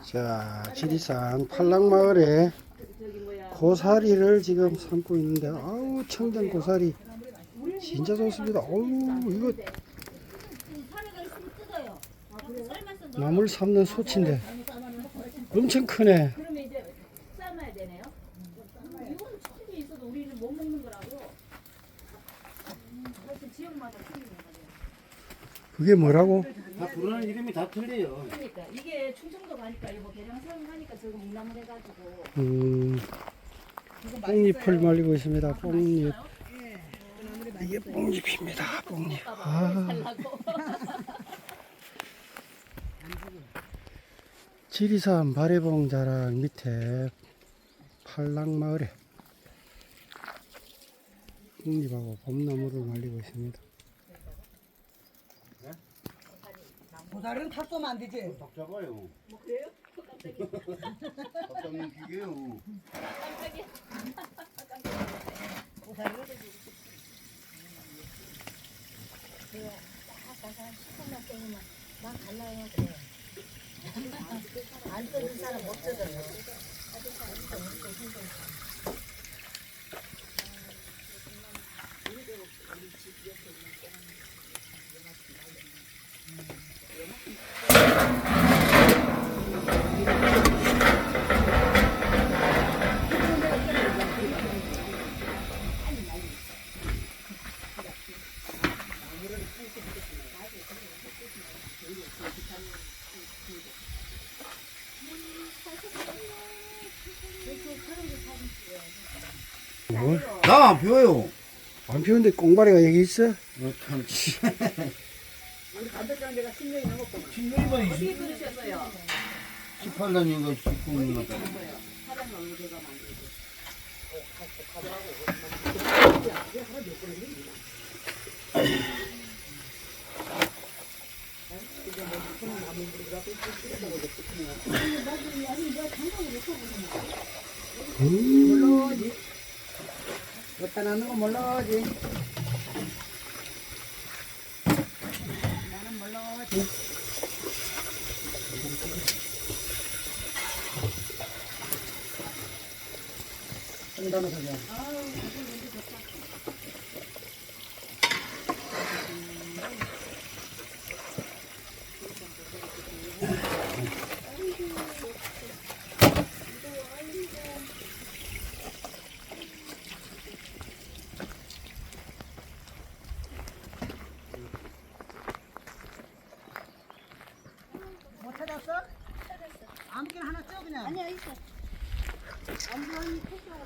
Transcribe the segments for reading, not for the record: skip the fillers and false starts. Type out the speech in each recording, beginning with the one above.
자, 지리산 팔랑마을에 고사리를 지금 삶고 있는데, 아우, 청정 고사리. 진짜 좋습니다. 어우, 이거 나물 삶는 소치인데 엄청 크네. 그러면 이제 삶아야 되네요. 이거는 충분히 있어도 우리는 못 먹는 거라고. 사실 지역마다 틀리는 거죠. 그게 뭐라고? 다 부르는 이름이 다 틀려요. 그러니까 이게 충청도 가니까 이거 계량사용 하니까 저거 묵나물 해가지고. 뽕잎을 말리고 있습니다. 뽕잎. 이게 뽕잎입니다. 뽕잎. 지리산 바래봉 자락 밑에 팔랑마을에 뽕잎하고 봄나무를 말리고 있습니다. 고사리는 탁 쏘면 안 되지. 딱 잡아요. 뭐 그래요? 딱 잡는 기계요. 안 떠든 사람 못 떠들어. 뭘? 나안 피워요. 안 피우는데 꽁바리가 여기 있어? 참. 우리 담배장 데가 10년이 넘었구나. 10년이면 어떻게 그러셨어요? 18년인가 19년인가. 사장 너무 제가 만들고. 몰라지. 어디다 놨는 거 몰라지. 나는 몰라지. 정답을 하자. 못 찾았어? 아무렇게나 하나 쪄 그냥. 아니야, 있어. 이거는 많이 들어가.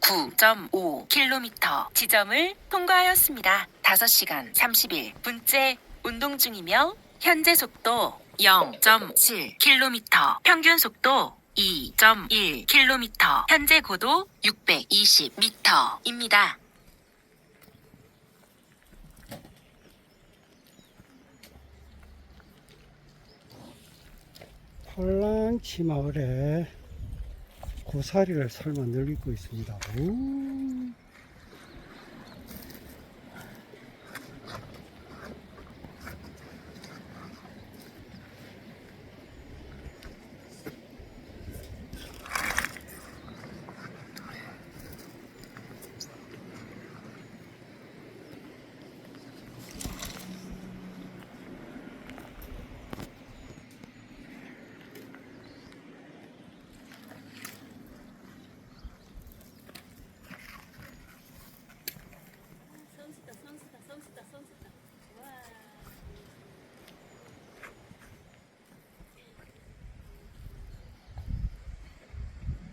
9.5km 지점을 통과하였습니다. 5시간 31분째 운동 중이며 현재 속도 0.7km, 평균 속도 2.1km, 현재 고도 620m입니다. 팔랑치 마을에 고사리를 삶아 널고 있습니다. 오.